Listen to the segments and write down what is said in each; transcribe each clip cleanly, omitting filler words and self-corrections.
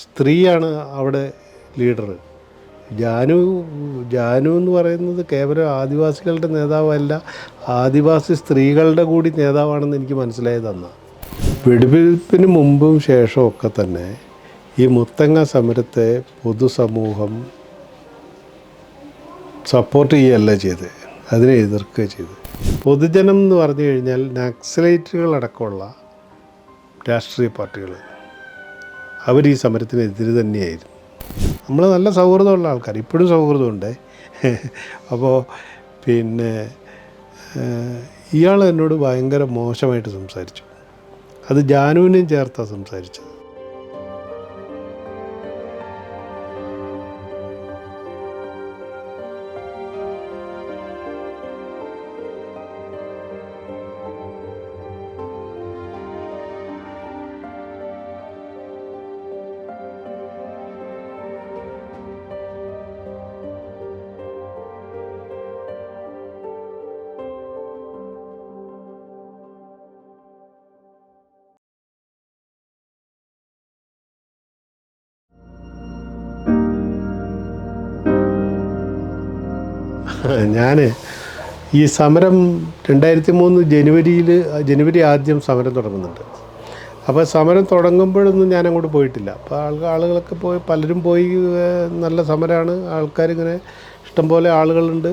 സ്ത്രീയാണ് അവിടെ ലീഡർ. ജാനു ജാനു എന്ന് പറയുന്നത് കേവലം ആദിവാസികളുടെ നേതാവല്ല, ആദിവാസി സ്ത്രീകളുടെ കൂടി നേതാവാണെന്ന് എനിക്ക് മനസ്സിലായത് അന്ന്. വെടിവെയ്പ്പിന് മുമ്പും ശേഷവും ഒക്കെ തന്നെ ഈ മുത്തങ്ങ സമരത്തെ പൊതുസമൂഹം സപ്പോർട്ട് ചെയ്യുകയല്ല ചെയ്ത്, അതിനെ എതിർക്കുക ചെയ്ത്. പൊതുജനം എന്ന് പറഞ്ഞു കഴിഞ്ഞാൽ നക്സലൈറ്റുകളടക്കമുള്ള രാഷ്ട്രീയ പാർട്ടികൾ അവർ ഈ സമരത്തിനെതിരെ തന്നെയായിരുന്നു. നമ്മൾ നല്ല സൗഹൃദമുള്ള ആൾക്കാർ, ഇപ്പോഴും സൗഹൃദമുണ്ട്. അപ്പോൾ പിന്നെ ഇയാൾ എന്നോട് ഭയങ്കര മോശമായിട്ട് സംസാരിച്ചു. അത് ജാനുവിനെയും ചേർത്താണ് സംസാരിച്ചത്. ഞാൻ ഈ സമരം 2003 ജനുവരി ആദ്യം സമരം തുടങ്ങുന്നുണ്ട്. അപ്പോൾ സമരം തുടങ്ങുമ്പോഴൊന്നും ഞാൻ അങ്ങോട്ട് പോയിട്ടില്ല. അപ്പോൾ ആളുകളൊക്കെ പോയി, പലരും പോയി, നല്ല സമരമാണ്, ആൾക്കാരിങ്ങനെ ഇഷ്ടംപോലെ ആളുകളുണ്ട്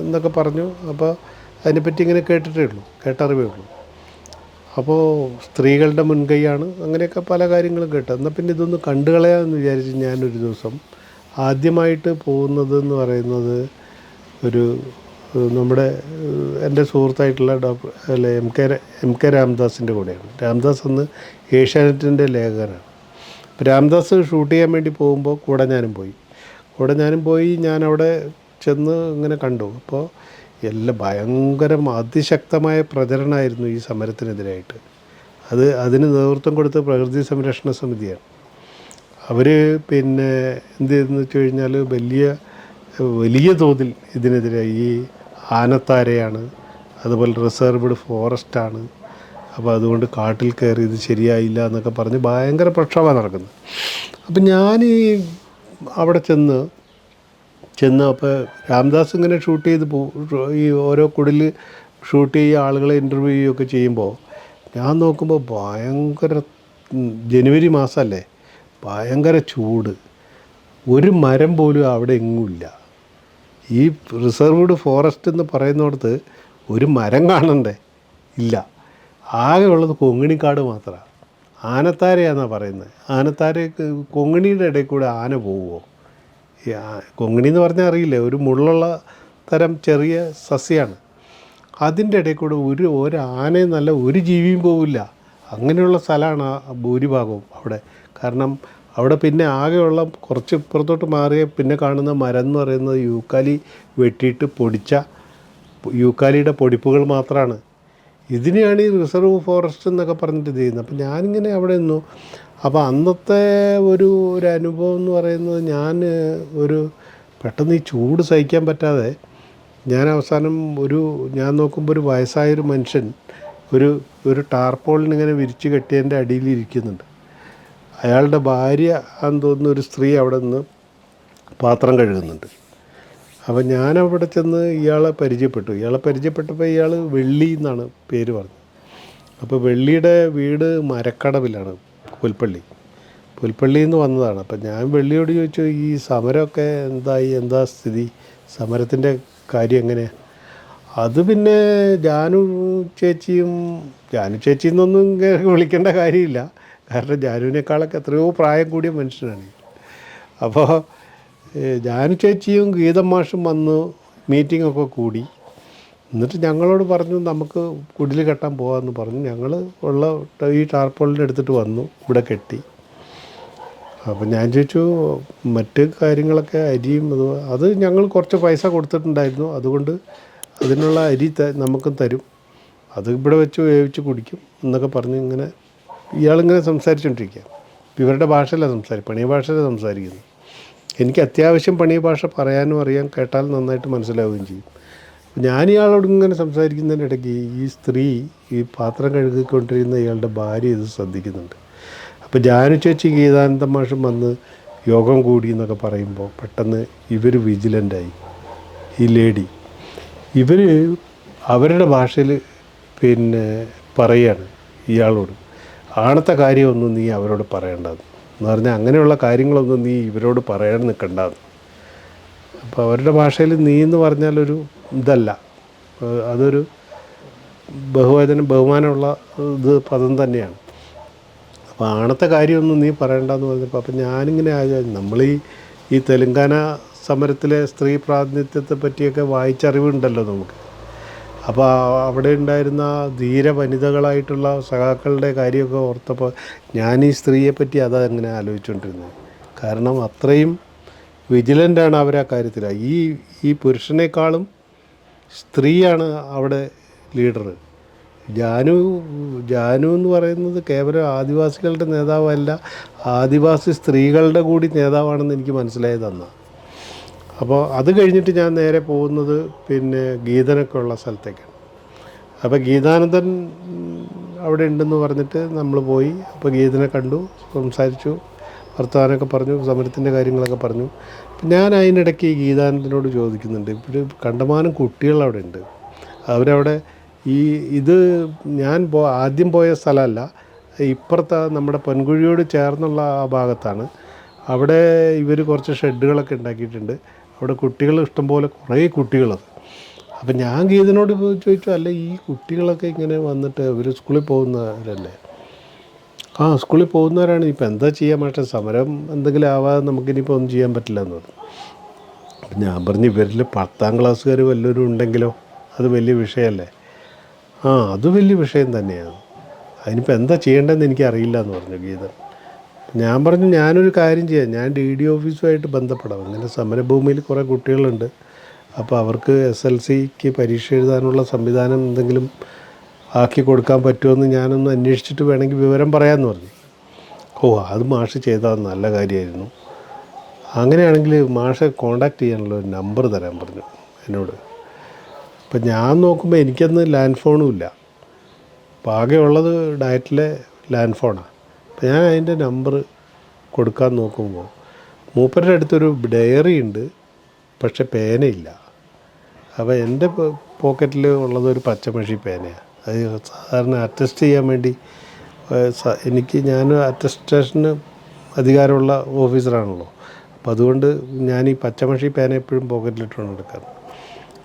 എന്നൊക്കെ പറഞ്ഞു. അപ്പോൾ അതിനെപ്പറ്റി ഇങ്ങനെ കേട്ടറിവേ ഉള്ളൂ. അപ്പോൾ സ്ത്രീകളുടെ മുൻകൈയാണ്, അങ്ങനെയൊക്കെ പല കാര്യങ്ങളും കേട്ടു. എന്നാൽ പിന്നെ ഇതൊന്ന് കണ്ടുകളയാമെന്ന് വിചാരിച്ച് ഞാനൊരു ദിവസം ആദ്യമായിട്ട് പോകുന്നതെന്ന് പറയുന്നത് നമ്മുടെ എൻ്റെ സുഹൃത്തായിട്ടുള്ള എം കെ രാംദാസിൻ്റെ കൂടെയാണ്. രാംദാസ് അന്ന് ഏഷ്യാനെറ്റിൻ്റെ ലേഖകനാണ്. അപ്പോൾ രാംദാസ് ഷൂട്ട് ചെയ്യാൻ വേണ്ടി പോകുമ്പോൾ കൂടെ ഞാനും പോയി. ഞാനവിടെ ചെന്ന് ഇങ്ങനെ കണ്ടു. അപ്പോൾ ഭയങ്കര അതിശക്തമായ പ്രചരണമായിരുന്നു ഈ സമരത്തിനെതിരായിട്ട്. അതിന് നേതൃത്വം കൊടുത്ത പ്രകൃതി സംരക്ഷണ സമിതിയാണ്. അവർ പിന്നെ എന്ത് ചെയ്തെന്ന് വെച്ച് കഴിഞ്ഞാൽ വലിയ തോതിൽ ഇതിനെതിരെ ഈ ആനത്താരയാണ്, അതുപോലെ റിസർവ്ഡ് ഫോറസ്റ്റാണ്, അപ്പോൾ അതുകൊണ്ട് കാട്ടിൽ കയറി ഇത് ശരിയായില്ല എന്നൊക്കെ പറഞ്ഞ് ഭയങ്കര പ്രക്ഷോഭം നടക്കുന്നത്. അപ്പം ഞാൻ അവിടെ ചെന്ന് അപ്പോൾ രാംദാസ് ഇങ്ങനെ ഷൂട്ട് ചെയ്ത് ഈ ഓരോ കുടിൽ ഷൂട്ട് ചെയ്യുക, ആളുകളെ ഇൻ്റർവ്യൂ ചെയ്യുകയൊക്കെ ചെയ്യുമ്പോൾ ഞാൻ നോക്കുമ്പോൾ ഭയങ്കര ജനുവരി മാസമല്ലേ, ഭയങ്കര ചൂട്, ഒരു മരം പോലും അവിടെ എങ്ങുമില്ല. ഈ റിസർവ്ഡ് ഫോറസ്റ്റ് എന്ന് പറയുന്നിടത്ത് ഒരു മരം കാണണ്ടേ, ഇല്ല. ആകെ ഉള്ളത് കൊങ്ങിണിക്കാട് മാത്രമാണ്. ആനത്താരയാണെന്നാണ് പറയുന്നത്. ആനത്താരയ്ക്ക് കൊങ്ങിണിയുടെ ഇടയിൽ കൂടെ ആന പോവുമോ? ഈ കൊങ്ങിണി എന്ന് പറഞ്ഞാൽ അറിയില്ലേ, ഒരു മുള്ളുള്ള തരം ചെറിയ സസ്യമാണ്. അതിൻ്റെ ഇടയിൽ കൂടെ ഒരു ആനയും നല്ല ഒരു ജീവിയും പോവില്ല. അങ്ങനെയുള്ള സ്ഥലമാണ് ഭൂരിഭാഗവും അവിടെ. കാരണം അവിടെ പിന്നെ ആകെയുള്ള കുറച്ച് ഇപ്പുറത്തോട്ട് മാറിയ പിന്നെ കാണുന്ന മരം എന്ന് പറയുന്നത് യൂക്കാലി വെട്ടിയിട്ട് പൊടിച്ച യൂക്കാലിയുടെ പൊടിപ്പുകൾ മാത്രമാണ്. ഇതിനെയാണ് ഈ റിസർവ് ഫോറസ്റ്റ് എന്നൊക്കെ പറഞ്ഞിട്ട് ഇത് ചെയ്യുന്നത്. അപ്പം ഞാനിങ്ങനെ അവിടെ നിന്നു. അപ്പോൾ അന്നത്തെ ഒരു അനുഭവം എന്ന് പറയുന്നത്, പെട്ടെന്ന് ഈ ചൂട് സഹിക്കാൻ പറ്റാതെ ഞാൻ അവസാനം ഞാൻ നോക്കുമ്പോൾ ഒരു വയസ്സായൊരു മനുഷ്യൻ ഒരു ടാർപോളിനിങ്ങനെ വിരിച്ച് കെട്ടിയതിൻ്റെ അടിയിൽ ഇരിക്കുന്നുണ്ട്. അയാളുടെ ഭാര്യ ആണെന്ന് തോന്നുന്ന ഒരു സ്ത്രീ അവിടെ നിന്ന് പാത്രം കഴുകുന്നുണ്ട്. അപ്പം ഞാനവിടെ ചെന്ന് ഇയാളെ പരിചയപ്പെട്ടപ്പോൾ ഇയാൾ വെള്ളി എന്നാണ് പേര് പറഞ്ഞത്. അപ്പോൾ വെള്ളിയുടെ വീട് മരക്കടവിലാണ്, പുൽപ്പള്ളിയിൽ നിന്ന് വന്നതാണ്. അപ്പം ഞാൻ വെള്ളിയോട് ചോദിച്ചു, ഈ സമരമൊക്കെ എന്താ സ്ഥിതി, സമരത്തിൻ്റെ കാര്യം എങ്ങനെയാണ്? അത് പിന്നെ ജാനു ചേച്ചിന്നൊന്നും വിളിക്കേണ്ട കാര്യമില്ല, കാരണം ജാനുവിനേക്കാളൊക്കെ എത്രയോ പ്രായം കൂടിയ മനുഷ്യനാണ്. അപ്പോൾ ജാനു ചേച്ചിയും ഗീതം മാഷും വന്ന് മീറ്റിങ്ങൊക്കെ കൂടി. എന്നിട്ട് ഞങ്ങളോട് പറഞ്ഞു നമുക്ക് കുടിൽ കെട്ടാൻ പോകാമെന്ന് പറഞ്ഞു. ഞങ്ങൾ ഈ ടാർപോളിനെ എടുത്തിട്ട് വന്നു, ഇവിടെ കെട്ടി. അപ്പം ഞാൻ ചോദിച്ചു, മറ്റ് കാര്യങ്ങളൊക്കെ അരിയും അത് ഞങ്ങൾ കുറച്ച് പൈസ കൊടുത്തിട്ടുണ്ടായിരുന്നു, അതുകൊണ്ട് അതിനുള്ള അരി നമുക്കും തരും, അത് ഇവിടെ വെച്ച് വേവിച്ച് കുടിക്കും എന്നൊക്കെ പറഞ്ഞ് ഇങ്ങനെ ഇയാളിങ്ങനെ സംസാരിച്ചുകൊണ്ടിരിക്കുക. ഇവരുടെ ഭാഷയിലാണ് പണിയ ഭാഷയിലാണ് സംസാരിക്കുന്നത്. എനിക്ക് അത്യാവശ്യം പണിയ ഭാഷ പറയാനും അറിയാം, കേട്ടാൽ നന്നായിട്ട് മനസ്സിലാവുകയും ചെയ്യും. ഞാൻ ഇയാളോട് ഇങ്ങനെ സംസാരിക്കുന്നതിനിടയ്ക്ക് ഈ സ്ത്രീ ഈ പാത്രം കഴുകിക്കൊണ്ടിരുന്ന ഇയാളുടെ ഭാര്യ ഇത് ശ്രദ്ധിക്കുന്നുണ്ട്. അപ്പോൾ ജാനു ചേച്ചി ഗീതാനന്ദ മാഷും വന്ന് യോഗം കൂടി എന്നൊക്കെ പറയുമ്പോൾ പെട്ടെന്ന് ഇവർ വിജിലൻ്റായി. ഈ ലേഡി ഇവർ അവരുടെ ഭാഷയിൽ പിന്നെ പറയാണ് ഇയാളോട്, ആണത്തെ കാര്യമൊന്നും നീ അവരോട് പറയേണ്ടത് എന്ന് പറഞ്ഞാൽ അങ്ങനെയുള്ള കാര്യങ്ങളൊന്നും നീ ഇവരോട് പറയാൻ നിൽക്കണ്ടെന്ന്. അപ്പോൾ അവരുടെ ഭാഷയിൽ നീ എന്ന് പറഞ്ഞാലൊരു ഇതല്ല, അതൊരു ബഹുമാനമുള്ള പദം തന്നെയാണ്. അപ്പോൾ ആണത്തെ കാര്യമൊന്നും നീ പറയണ്ടെന്ന് പറഞ്ഞപ്പോൾ അപ്പം ഞാനിങ്ങനെ ഈ തെലുങ്കാന സമരത്തിലെ സ്ത്രീ പ്രാതിനിധ്യത്തെ പറ്റിയൊക്കെ വായിച്ചറിവുണ്ടല്ലോ നമുക്ക്. അപ്പോൾ അവിടെ ഉണ്ടായിരുന്ന ധീര വനിതകളായിട്ടുള്ള സഖാക്കളുടെ കാര്യമൊക്കെ ഓർത്തപ്പോൾ ഞാൻ ഈ സ്ത്രീയെ പറ്റി അതങ്ങനെ ആലോചിച്ചുകൊണ്ടിരുന്നത്. കാരണം അത്രയും വിജിലൻ്റാണ് അവർ ആ കാര്യത്തിൽ. ഈ പുരുഷനേക്കാളും സ്ത്രീയാണ് അവിടെ ലീഡർ. ജാനു എന്ന് പറയുന്നത് കേവലം ആദിവാസികളുടെ നേതാവല്ല, ആദിവാസി സ്ത്രീകളുടെ കൂടി നേതാവാണെന്ന് എനിക്ക് മനസ്സിലായത് അന്നാണ്. അപ്പോൾ അത് കഴിഞ്ഞിട്ട് ഞാൻ നേരെ പോകുന്നത് പിന്നെ ഗീതനൊക്കെ ഉള്ള സ്ഥലത്തേക്കാണ്. അപ്പോൾ ഗീതാനന്ദൻ അവിടെ ഉണ്ടെന്ന് പറഞ്ഞിട്ട് നമ്മൾ പോയി. അപ്പോൾ ഗീതനെ കണ്ടു, സംസാരിച്ചു, വർത്തമാനമൊക്കെ പറഞ്ഞു, സമരത്തിൻ്റെ കാര്യങ്ങളൊക്കെ പറഞ്ഞു. ഞാൻ അതിനിടയ്ക്ക് ഈ ഗീതാനന്ദനോട് ചോദിക്കുന്നുണ്ട്, ഇപ്പോൾ കണ്ടമാനം കുട്ടികൾ അവിടെ ഉണ്ട്, അവരവിടെ ഇത് ഞാൻ ആദ്യം പോയ സ്ഥലമല്ല, ഇപ്പുറത്തെ നമ്മുടെ പൊൻകുഴിയോട് ചേർന്നുള്ള ആ ഭാഗത്താണ്. അവിടെ ഇവർ കുറച്ച് ഷെഡുകളൊക്കെ ഉണ്ടാക്കിയിട്ടുണ്ട്. അവിടെ കുട്ടികൾ ഇഷ്ടംപോലെ കുറേ കുട്ടികളത്. അപ്പം ഞാൻ ഗീതനോട് ചോദിച്ചു, അല്ല ഈ കുട്ടികളൊക്കെ ഇങ്ങനെ വന്നിട്ട് ഇവർ സ്കൂളിൽ പോകുന്നവരല്ലേ? ആ സ്കൂളിൽ പോകുന്നവരാണ്. ഇപ്പം എന്താ ചെയ്യാൻ മാറ്റം, സമരം എന്തെങ്കിലും ആവാതെ നമുക്കിനിയിപ്പോൾ ഒന്നും ചെയ്യാൻ പറ്റില്ല എന്ന് പറഞ്ഞു. അപ്പം ഞാൻ പറഞ്ഞു, ഇവരിൽ 10ാം ക്ലാസ്സുകാർ വല്ലവരും ഉണ്ടെങ്കിലോ, അത് വലിയ വിഷയമല്ലേ? ആ അത് വലിയ വിഷയം തന്നെയാണ്, അതിനിപ്പോൾ എന്താ ചെയ്യേണ്ടതെന്ന് എനിക്കറിയില്ല എന്ന് പറഞ്ഞു ഗീതൻ. ഞാൻ പറഞ്ഞു, ഞാനൊരു കാര്യം ചെയ്യാം, ഞാൻ DD ഓഫീസുമായിട്ട് ബന്ധപ്പെടാം. ഇങ്ങനെ സമരഭൂമിയിൽ കുറേ കുട്ടികളുണ്ട്, അപ്പോൾ അവർക്ക് SLCക്ക് പരീക്ഷ എഴുതാനുള്ള സംവിധാനം എന്തെങ്കിലും ആക്കി കൊടുക്കാൻ പറ്റുമെന്ന് ഞാനൊന്ന് അന്വേഷിച്ചിട്ട് വേണമെങ്കിൽ വിവരം പറയാമെന്ന് പറഞ്ഞു. അത് മാഷ് ചെയ്താൽ നല്ല കാര്യമായിരുന്നു. അങ്ങനെയാണെങ്കിൽ മാഷെ കോണ്ടാക്ട് ചെയ്യാനുള്ള ഒരു നമ്പർ തരാൻ പറഞ്ഞു എന്നോട്. അപ്പം ഞാൻ നോക്കുമ്പോൾ എനിക്കന്ന് ലാൻഡ് ഫോണും ഇല്ല, അപ്പോൾ ആകെ ഉള്ളത് ഡയറ്റിലെ ലാൻഡ് ഫോണാണ്. അപ്പോൾ ഞാൻ അതിൻ്റെ നമ്പർ കൊടുക്കാൻ നോക്കുമ്പോൾ മൂപ്പരുടെ അടുത്തൊരു ഡയറി ഉണ്ട്, പക്ഷെ പേനയില്ല. അപ്പോൾ എൻ്റെ പോക്കറ്റിൽ ഉള്ളത് ഒരു പച്ചമഷി പേനയാണ്. അത് സാധാരണ അറ്റസ്റ്റ് ചെയ്യാൻ വേണ്ടി ഞാൻ അറ്റസ്റ്റേഷന് അധികാരമുള്ള ഓഫീസറാണല്ലോ, അപ്പോൾ അതുകൊണ്ട് ഞാൻ ഈ പച്ചമഷി പേന എപ്പോഴും പോക്കറ്റിലിട്ടുകൊണ്ട് എടുക്കാറ്.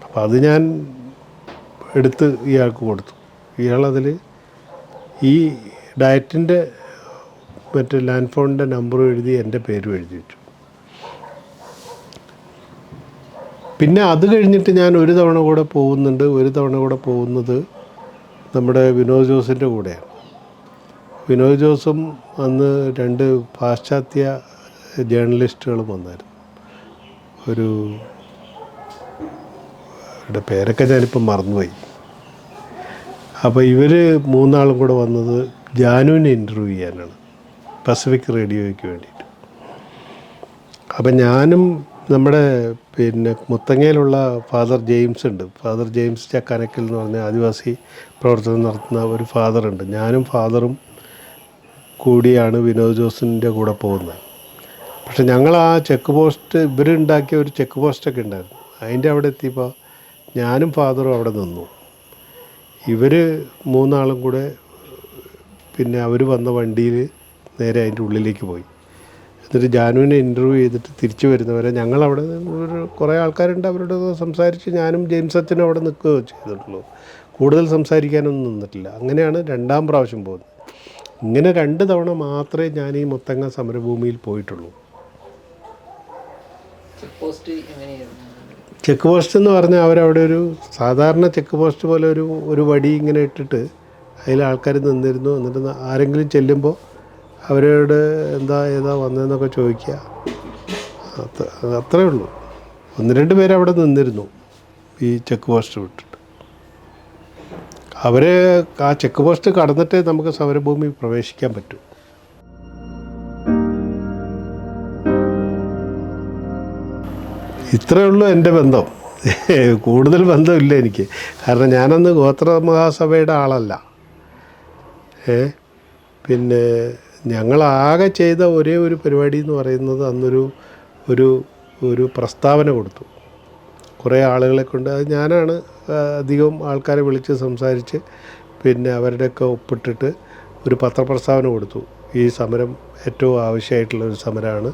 അപ്പോൾ അത് ഞാൻ എടുത്ത് ഇയാൾക്ക് കൊടുത്തു. ഇയാളതിൽ ഈ ഡയറ്റിൻ്റെ മറ്റേ ലാൻഡ് ഫോണിൻ്റെ നമ്പറും എഴുതി എൻ്റെ പേരും എഴുതി വെച്ചു. പിന്നെ അത് കഴിഞ്ഞിട്ട് ഞാൻ ഒരു തവണ കൂടെ പോകുന്നത് നമ്മുടെ വിനോദ് ജോസിൻ്റെ കൂടെയാണ്. വിനോദ് ജോസും അന്ന് 2 പാശ്ചാത്യ ജേർണലിസ്റ്റുകളും വന്നായിരുന്നു. അവരുടെ പേരൊക്കെ ഞാനിപ്പോൾ മറന്നുപോയി. അപ്പോൾ ഇവർ 3 ആളും കൂടെ വന്നത് ജാനുവിനെ ഇൻ്റർവ്യൂ ചെയ്യാനാണ്, പസഫിക് റേഡിയോയ്ക്ക് വേണ്ടിയിട്ട്. അപ്പം ഞാനും നമ്മുടെ പിന്നെ മുത്തങ്ങയിലുള്ള ഫാദർ ജെയിംസ് ഉണ്ട്, ഫാദർ ജെയിംസ് ചക്കാനക്കൽ എന്ന് പറഞ്ഞ ആദിവാസി പ്രവർത്തനം നടത്തുന്ന ഒരു ഫാദറുണ്ട്. ഞാനും ഫാദറും കൂടിയാണ് വിനോദ് ജോസിൻ്റെ കൂടെ പോകുന്നത്. പക്ഷെ ഞങ്ങൾ ആ ചെക്ക് പോസ്റ്റ്, ഇവരുണ്ടാക്കിയ ഒരു ചെക്ക് പോസ്റ്റൊക്കെ ഉണ്ടായിരുന്നു, അതിൻ്റെ അവിടെ എത്തിയപ്പോൾ ഞാനും ഫാദറും അവിടെ നിന്നു. ഇവർ 3 ആളും കൂടെ പിന്നെ അവർ വന്ന വണ്ടിയിൽ നേരെ അതിൻ്റെ ഉള്ളിലേക്ക് പോയി. എന്നിട്ട് ജാനുവിനെ ഇൻ്റർവ്യൂ ചെയ്തിട്ട് തിരിച്ചു വരുന്നവരെ ഞങ്ങളവിടെ കുറേ ആൾക്കാരുണ്ട്, അവരോട് സംസാരിച്ച് ഞാനും ജെയിംസ് അച്ഛനും അവിടെ നിൽക്കുകയോ ചെയ്തിട്ടുള്ളൂ. കൂടുതൽ സംസാരിക്കാനൊന്നും നിന്നിട്ടില്ല. അങ്ങനെയാണ് 2ാം പ്രാവശ്യം പോകുന്നത്. ഇങ്ങനെ 2 തവണ മാത്രമേ ഞാൻ ഈ മുത്തങ്ങ സമരഭൂമിയിൽ പോയിട്ടുള്ളൂ. ചെക്ക് പോസ്റ്റ് എന്ന് പറഞ്ഞാൽ അവരവിടെ ഒരു സാധാരണ ചെക്ക് പോസ്റ്റ് പോലെ ഒരു വടി ഇങ്ങനെ ഇട്ടിട്ട് അതിൽ ആൾക്കാർ നിന്നിരുന്നു. എന്നിട്ട് ആരെങ്കിലും ചെല്ലുമ്പോൾ അവരോട് ഏതാ വന്നതെന്നൊക്കെ ചോദിക്കുക, അത്രേ ഉള്ളൂ. 1-2 പേര് അവിടെ നിന്നിരുന്നു ഈ ചെക്ക് പോസ്റ്റ് വിട്ടിട്ട്. ആ ചെക്ക് പോസ്റ്റ് കടന്നിട്ടേ നമുക്ക് സമരഭൂമി പ്രവേശിക്കാൻ പറ്റൂ. ഇത്രയേ ഉള്ളൂ എൻ്റെ ബന്ധം, കൂടുതൽ ബന്ധമില്ല എനിക്ക്. കാരണം ഞാനന്ന് ഗോത്ര മഹാസഭയുടെ ആളല്ല. പിന്നെ ഞങ്ങളാകെ ചെയ്ത ഒരേ ഒരു പരിപാടി എന്ന് പറയുന്നത് അന്നൊരു ഒരു ഒരു പ്രസ്താവന കൊടുത്തു. കുറേ ആളുകളെ കൊണ്ട്, അത് ഞാനാണ് അധികം ആൾക്കാരെ വിളിച്ച് സംസാരിച്ച് പിന്നെ അവരുടെയൊക്കെ ഒപ്പിട്ടിട്ട് ഒരു പത്രപ്രസ്താവന കൊടുത്തു. ഈ സമരം ഏറ്റവും ആവശ്യമായിട്ടുള്ള ഒരു സമരമാണ്.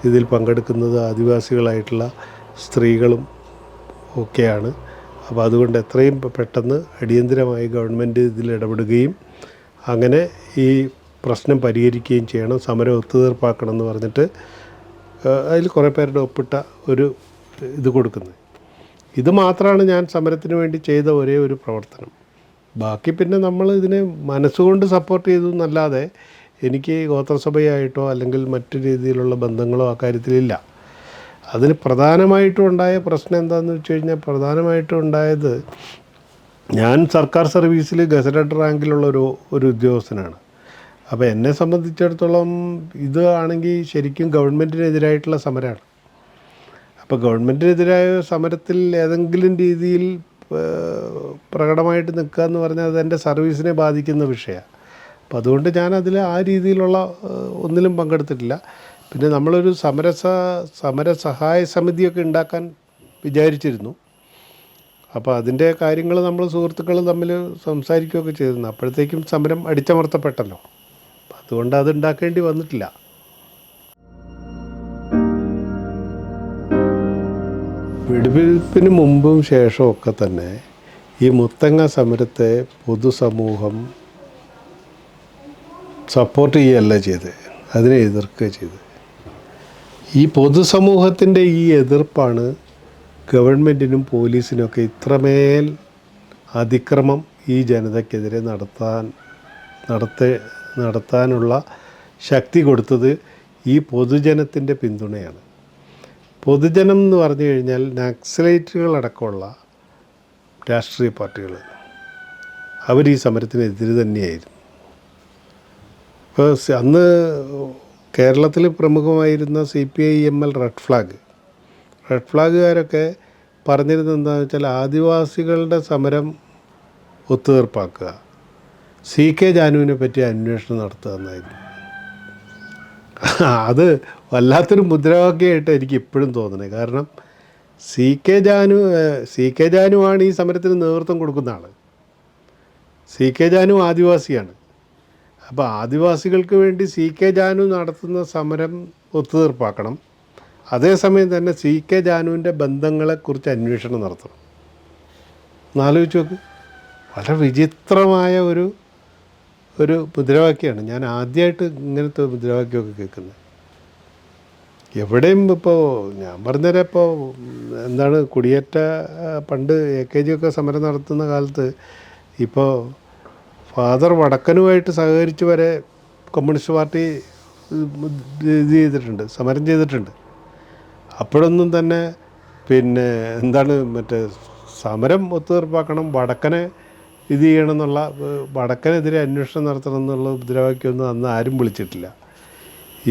ഇതിൽ പങ്കെടുക്കുന്നത് ആദിവാസികളായിട്ടുള്ള സ്ത്രീകളും ഒക്കെയാണ്. അപ്പോൾ അതുകൊണ്ട് എത്രയും പെട്ടെന്ന് അടിയന്തരമായി ഗവൺമെൻറ് ഇതിൽ ഇടപെടുകയും അങ്ങനെ ഈ പ്രശ്നം പരിഹരിക്കുകയും ചെയ്യണം, സമരം ഒത്തുതീർപ്പാക്കണം എന്ന് പറഞ്ഞിട്ട് അതിൽ കുറേ പേരുടെ ഒപ്പിട്ട ഒരു ഇത് കൊടുക്കുന്നത്. ഇത് മാത്രമാണ് ഞാൻ സമരത്തിന് വേണ്ടി ചെയ്ത ഒരേ ഒരു പ്രവർത്തനം. ബാക്കി പിന്നെ നമ്മൾ ഇതിനെ മനസ്സുകൊണ്ട് സപ്പോർട്ട് ചെയ്തു എന്നല്ലാതെ എനിക്ക് ഗോത്രസഭയായിട്ടോ അല്ലെങ്കിൽ മറ്റു രീതിയിലുള്ള ബന്ധങ്ങളോ ആ കാര്യത്തിലില്ല. അതിന് പ്രധാനമായിട്ടും ഉണ്ടായ പ്രശ്നം എന്താണെന്ന് വെച്ച് കഴിഞ്ഞാൽ, പ്രധാനമായിട്ടും ഉണ്ടായത് ഞാൻ സർക്കാർ സർവീസിൽ ഗസറ്റഡ് റാങ്കിലുള്ള ഒരു ഉദ്യോഗസ്ഥനാണ്. അപ്പോൾ എന്നെ സംബന്ധിച്ചിടത്തോളം ഇത് ആണെങ്കിൽ ശരിക്കും ഗവൺമെൻറ്റിനെതിരായിട്ടുള്ള സമരമാണ്. അപ്പോൾ ഗവൺമെൻറ്റിനെതിരായ സമരത്തിൽ ഏതെങ്കിലും രീതിയിൽ പ്രകടമായിട്ട് നിൽക്കുക എന്ന് പറഞ്ഞാൽ അതെൻ്റെ സർവീസിനെ ബാധിക്കുന്ന വിഷയമാണ്. അപ്പോൾ അതുകൊണ്ട് ഞാനതിൽ ആ രീതിയിലുള്ള ഒന്നിലും പങ്കെടുത്തിട്ടില്ല. പിന്നെ നമ്മളൊരു സമര സഹായ സമിതിയൊക്കെ ഉണ്ടാക്കാൻ വിചാരിച്ചിരുന്നു. അപ്പോൾ അതിൻ്റെ കാര്യങ്ങൾ നമ്മൾ സുഹൃത്തുക്കൾ തമ്മിൽ സംസാരിക്കുകയൊക്കെ ചെയ്തിരുന്നു. അപ്പോഴത്തേക്കും സമരം അടിച്ചമർത്തപ്പെട്ടല്ലോ. അതുകൊണ്ട് അത് ഉണ്ടാക്കേണ്ടി വന്നിട്ടില്ല. വെടിവെയ്പ്പിന് മുമ്പും ശേഷവും ഒക്കെ തന്നെ ഈ മുത്തങ്ങ സമരത്തെ പൊതുസമൂഹം സപ്പോർട്ട് ചെയ്യുകയല്ല ചെയ്ത്, അതിനെ എതിർക്കുക ചെയ്ത്. ഈ പൊതുസമൂഹത്തിൻ്റെ ഈ എതിർപ്പാണ് ഗവൺമെൻറ്റിനും പോലീസിനുമൊക്കെ ഇത്രമേൽ അതിക്രമം ഈ ജനതയ്ക്കെതിരെ നടത്താനുള്ള ശക്തി കൊടുത്തത്. ഈ പൊതുജനത്തിൻ്റെ പിന്തുണയാണ്. പൊതുജനം എന്ന് പറഞ്ഞു കഴിഞ്ഞാൽ നക്സലൈറ്റുകളടക്കമുള്ള രാഷ്ട്രീയ പാർട്ടികൾ, അവർ ഈ സമരത്തിനെതിരെ തന്നെയായിരുന്നു. ഇപ്പോൾ അന്ന് കേരളത്തിൽ പ്രമുഖമായിരുന്ന CPIML റെഡ് ഫ്ലാഗുകാരൊക്കെ പറഞ്ഞിരുന്നത് എന്താണെന്ന് വെച്ചാൽ ആദിവാസികളുടെ സമരം ഒത്തുതീർപ്പാക്കുക, CK ജാനുവിനെ പറ്റി അന്വേഷണം നടത്തുക എന്നായിരുന്നു. അത് വല്ലാത്തൊരു മുദ്രാവാക്യമായിട്ട് എനിക്ക് ഇപ്പോഴും തോന്നുന്നത്. കാരണം CK ജാനുവാണ് ഈ സമരത്തിന് നേതൃത്വം കൊടുക്കുന്ന ആൾ. CK ജാനു ആദിവാസിയാണ്. അപ്പോൾ ആദിവാസികൾക്ക് വേണ്ടി CK ജാനു നടത്തുന്ന സമരം ഒത്തുതീർപ്പാക്കണം. അതേസമയം തന്നെ CK ജാനുവിൻ്റെ ബന്ധങ്ങളെക്കുറിച്ച് അന്വേഷണം നടത്തണം. എന്നാലോചിച്ച് നോക്ക്. വളരെ വിചിത്രമായ ഒരു മുദ്രാവാക്യമാണ്. ഞാൻ ആദ്യമായിട്ട് ഇങ്ങനത്തെ മുദ്രാവാക്യമൊക്കെ കേൾക്കുന്നത്. എവിടെയും ഇപ്പോൾ ഞാൻ പറഞ്ഞുതരാം. ഇപ്പോൾ എന്താണ് കുടിയേറ്റ പണ്ട് AKG ഒക്കെ സമരം നടത്തുന്ന കാലത്ത് ഇപ്പോൾ ഫാദർ വടക്കനുമായിട്ട് സഹകരിച്ച് വരെ കമ്മ്യൂണിസ്റ്റ് പാർട്ടി ഇത് ചെയ്തിട്ടുണ്ട്, സമരം ചെയ്തിട്ടുണ്ട്. അപ്പോഴൊന്നും തന്നെ പിന്നെ എന്താണ് മറ്റേ സമരം ഒത്തുതീർപ്പാക്കണം, വടക്കനെ ഇത് ചെയ്യണം എന്നുള്ള, വടക്കനെതിരെ അന്വേഷണം നടത്തണം എന്നുള്ള മുദ്രാവാക്യമൊന്നും അന്ന് ആരും വിളിച്ചിട്ടില്ല.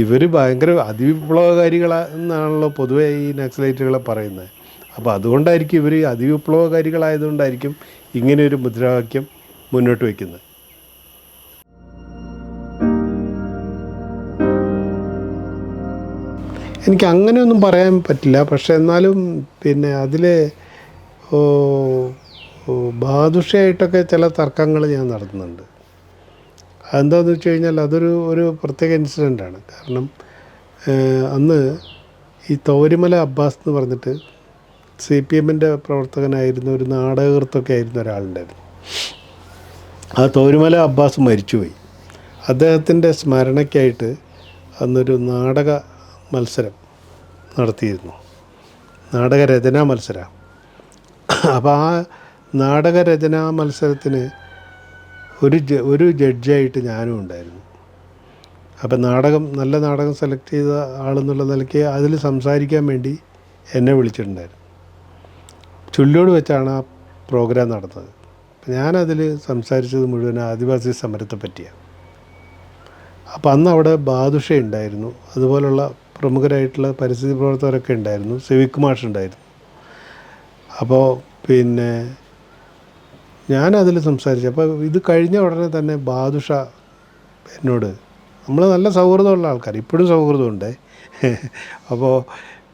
ഇവർ ഭയങ്കര അതിവിപ്ലവകാരികളെന്നാണല്ലോ പൊതുവെ ഈ നക്സലൈറ്റുകളെ പറയുന്നത്. അപ്പോൾ അതുകൊണ്ടായിരിക്കും ഇവർ അതിവിപ്ലവകാരികളായതുകൊണ്ടായിരിക്കും ഇങ്ങനെയൊരു മുദ്രാവാക്യം മുന്നോട്ട് വയ്ക്കുന്നത്. എനിക്ക് അങ്ങനെയൊന്നും പറയാൻ പറ്റില്ല. പക്ഷെ എന്നാലും പിന്നെ അതിൽ ബാദുഷയായിട്ടൊക്കെ ചില തർക്കങ്ങൾ ഞാൻ നടത്തുന്നുണ്ട്. അതെന്താണെന്ന് വെച്ച് കഴിഞ്ഞാൽ അതൊരു പ്രത്യേക ഇൻസിഡൻ്റാണ്. കാരണം അന്ന് ഈ തോരിമല അബ്ബാസ് എന്ന് പറഞ്ഞിട്ട് CPMൻ്റെ പ്രവർത്തകനായിരുന്ന ഒരു നാടകകൃത്തൊക്കെ ആയിരുന്ന ഒരാളുണ്ടായിരുന്നു. ആ തോരിമല അബ്ബാസ് മരിച്ചുപോയി. അദ്ദേഹത്തിൻ്റെ സ്മരണയ്ക്കായിട്ട് അന്നൊരു നാടക മത്സരം നടത്തിയിരുന്നു, നാടകരചനാ മത്സരം. അപ്പോൾ ആ നാടകരചനാ മത്സരത്തിന് ഒരു ജഡ്ജായിട്ട് ഞാനും ഉണ്ടായിരുന്നു. അപ്പം നല്ല നാടകം സെലക്ട് ചെയ്ത ആളെന്നുള്ള നിലയ്ക്ക് അതിൽ സംസാരിക്കാൻ വേണ്ടി എന്നെ വിളിച്ചിട്ടുണ്ടായിരുന്നു. ചുല്ലോട് വെച്ചാണ് ആ പ്രോഗ്രാം നടന്നത്. അപ്പം ഞാനതിൽ സംസാരിച്ചത് മുഴുവൻ ആദിവാസി സമരത്തെ പറ്റിയാണ്. അപ്പോൾ അന്ന് അവിടെ ബാദുഷ ഉണ്ടായിരുന്നു, അതുപോലുള്ള പ്രമുഖരായിട്ടുള്ള പരിസ്ഥിതി പ്രവർത്തകരൊക്കെ ഉണ്ടായിരുന്നു, സിവിക് മാഷ് ഉണ്ടായിരുന്നു. അപ്പോൾ പിന്നെ ഞാനതിൽ സംസാരിച്ചു. അപ്പോൾ ഇത് കഴിഞ്ഞ ഉടനെ തന്നെ ബാദുഷ എന്നോട് നമ്മൾ നല്ല സൗഹൃദമുള്ള ആൾക്കാർ, ഇപ്പോഴും സൗഹൃദമുണ്ട്. അപ്പോൾ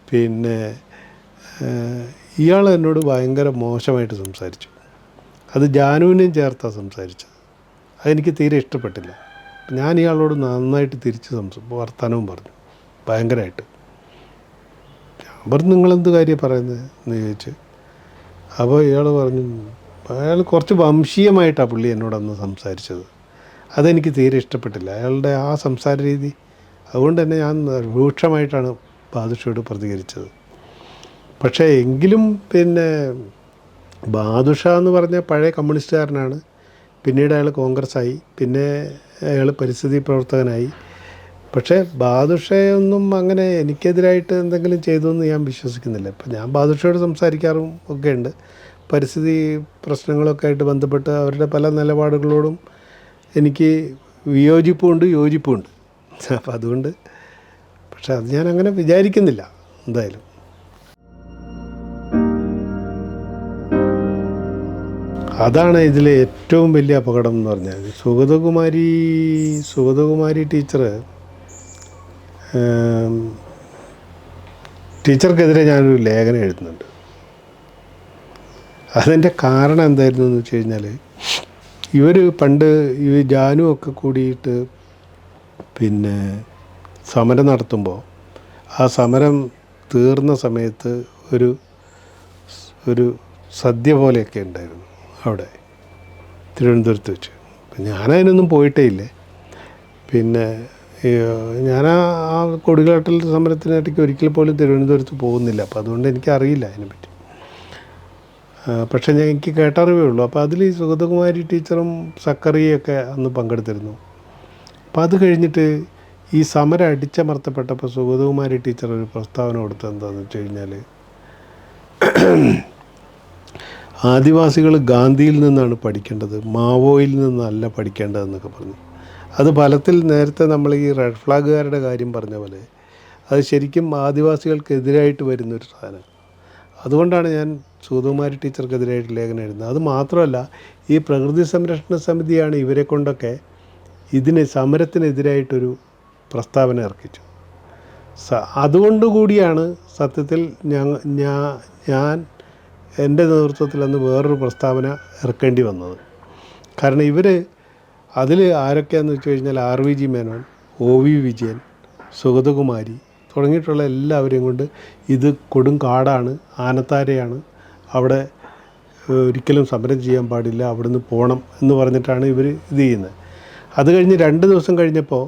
പിന്നെ ഇയാൾ എന്നോട് ഭയങ്കര മോശമായിട്ട് സംസാരിച്ചു. അത് ജാനുവിനെയും ചേർത്താണ് സംസാരിച്ചത്. അതെനിക്ക് തീരെ ഇഷ്ടപ്പെട്ടില്ല. ഞാൻ ഇയാളോട് നന്നായിട്ട് തിരിച്ച് വർത്തമാനവും പറഞ്ഞു, ഭയങ്കരമായിട്ട്. ഞാൻ പറഞ്ഞു, നിങ്ങളെന്ത് കാര്യം പറയുന്നത് എന്ന് ചോദിച്ച്. അപ്പോൾ ഇയാൾ പറഞ്ഞു, അയാൾ കുറച്ച് വംശീയമായിട്ടാണ് പുള്ളി എന്നോടന്ന് സംസാരിച്ചത്. അതെനിക്ക് തീരെ ഇഷ്ടപ്പെട്ടില്ല, അയാളുടെ ആ സംസാര രീതി. അതുകൊണ്ട് തന്നെ ഞാൻ രൂക്ഷമായിട്ടാണ് ബാദുഷയോട് പ്രതികരിച്ചത്. പക്ഷേ എങ്കിലും പിന്നെ ബാദുഷ എന്ന് പറഞ്ഞ പഴയ കമ്മ്യൂണിസ്റ്റുകാരനാണ്. പിന്നീട് അയാൾ കോൺഗ്രസ്സായി, പിന്നെ അയാൾ പരിസ്ഥിതി പ്രവർത്തകനായി. പക്ഷേ ബാദുഷയൊന്നും അങ്ങനെ എനിക്കെതിരായിട്ട് എന്തെങ്കിലും ചെയ്തു ഞാൻ വിശ്വസിക്കുന്നില്ല. ഇപ്പം ഞാൻ ബാദുഷയോട് സംസാരിക്കാറും ഒക്കെ ഉണ്ട്. പരിസ്ഥിതി പ്രശ്നങ്ങളൊക്കെ ആയിട്ട് ബന്ധപ്പെട്ട് അവരുടെ പല നിലപാടുകളോടും എനിക്ക് വിയോജിപ്പുമുണ്ട് യോജിപ്പുമുണ്ട്. അപ്പം അതുകൊണ്ട് പക്ഷെ അത് ഞാൻ അങ്ങനെ വിചാരിക്കുന്നില്ല എന്തായാലും. അതാണ് ഇതിലെ ഏറ്റവും വലിയ അപകടം എന്ന് പറഞ്ഞാൽ. സുഗതകുമാരി ടീച്ചർക്കെതിരെ ഞാനൊരു ലേഖനം എഴുതുന്നുണ്ട്. അതിൻ്റെ കാരണം എന്തായിരുന്നു എന്ന് വെച്ച് കഴിഞ്ഞാൽ, ഇവർ പണ്ട് ജാനു ഒക്കെ കൂടിയിട്ട് പിന്നെ സമരം നടത്തുമ്പോൾ ആ സമരം തീർന്ന സമയത്ത് ഒരു സദ്യ പോലെയൊക്കെ ഉണ്ടായിരുന്നു അവിടെ തിരുവനന്തപുരത്ത് വെച്ച്. ഞാനതിനൊന്നും പോയിട്ടേ ഇല്ലേ. പിന്നെ ഞാൻ ആ കൊടികാട്ടൽ സമരത്തിനിടയ്ക്ക് ഒരിക്കൽ പോലും തിരുവനന്തപുരത്ത് പോകുന്നില്ല. അപ്പോൾ അതുകൊണ്ട് എനിക്കറിയില്ല അതിനെപ്പറ്റി. പക്ഷേ എനിക്ക് കേട്ടറിവേ ഉള്ളൂ. അപ്പോൾ അതിൽ ഈ സുഗതകുമാരി ടീച്ചറും സക്കറിയൊക്കെ അന്ന് പങ്കെടുത്തിരുന്നു. അപ്പോൾ അത് കഴിഞ്ഞിട്ട് ഈ സമരം അടിച്ചമർത്തപ്പെട്ടപ്പോൾ സുഗതകുമാരി ടീച്ചർ ഒരു പ്രസ്താവന കൊടുത്തത് എന്താണെന്ന് വെച്ച് കഴിഞ്ഞാൽ, ആദിവാസികൾ ഗാന്ധിയിൽ നിന്നാണ് പഠിക്കേണ്ടത്, മാവോയിൽ നിന്നല്ല പഠിക്കേണ്ടതെന്നൊക്കെ പറഞ്ഞു. അത് ഫലത്തിൽ നേരത്തെ നമ്മൾ ഈ റെഡ് ഫ്ലാഗുകാരുടെ കാര്യം പറഞ്ഞ പോലെ അത് ശരിക്കും ആദിവാസികൾക്കെതിരായിട്ട് വരുന്നൊരു സാധനം. അതുകൊണ്ടാണ് ഞാൻ സുഗതകുമാരി ടീച്ചർക്കെതിരായിട്ട് ലേഖനം എഴുതുന്നത്. അത് മാത്രമല്ല, ഈ പ്രകൃതി സംരക്ഷണ സമിതിയാണ് ഇവരെ കൊണ്ടൊക്കെ സമരത്തിനെതിരായിട്ടൊരു പ്രസ്താവന ഇറക്കിച്ചു. അതുകൊണ്ടുകൂടിയാണ് സത്യത്തിൽ ഞാൻ എൻ്റെ നേതൃത്വത്തിൽ അന്ന് വേറൊരു പ്രസ്താവന ഇറക്കേണ്ടി വന്നത്. കാരണം ഇവർ അതിൽ ആരൊക്കെയാണെന്ന് വെച്ച് കഴിഞ്ഞാൽ RVG മേനോൻ, OV വിജയൻ, സുഗതകുമാരി തുടങ്ങിയിട്ടുള്ള എല്ലാവരെയും കൊണ്ട് ഇത് കൊടും കാടാണ്, ആനത്താരയാണ്, അവിടെ ഒരിക്കലും സമരം ചെയ്യാൻ പാടില്ല, അവിടുന്ന് പോകണം എന്ന് പറഞ്ഞിട്ടാണ് ഇവർ ഇത് ചെയ്യുന്നത്. അത് കഴിഞ്ഞ് 2 ദിവസം കഴിഞ്ഞപ്പോൾ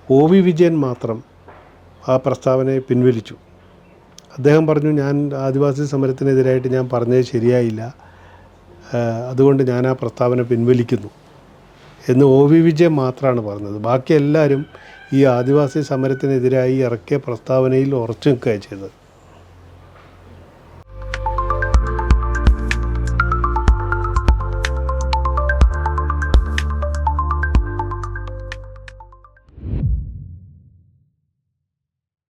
OV വിജയൻ മാത്രം ആ പ്രസ്താവനയെ പിൻവലിച്ചു. അദ്ദേഹം പറഞ്ഞു, ഞാൻ ആദിവാസി സമരത്തിനെതിരായിട്ട് ഞാൻ പറഞ്ഞത് ശരിയായില്ല, അതുകൊണ്ട് ഞാൻ ആ പ്രസ്താവന പിൻവലിക്കുന്നു എന്ന് OV വിജയൻ മാത്രമാണ് പറഞ്ഞത്. ബാക്കി എല്ലാവരും ഈ ആദിവാസി സമരത്തിനെതിരായി ഇറക്കിയ പ്രസ്താവനയിൽ ഉറച്ചു നിൽക്കുകയാണ് ചെയ്തത്.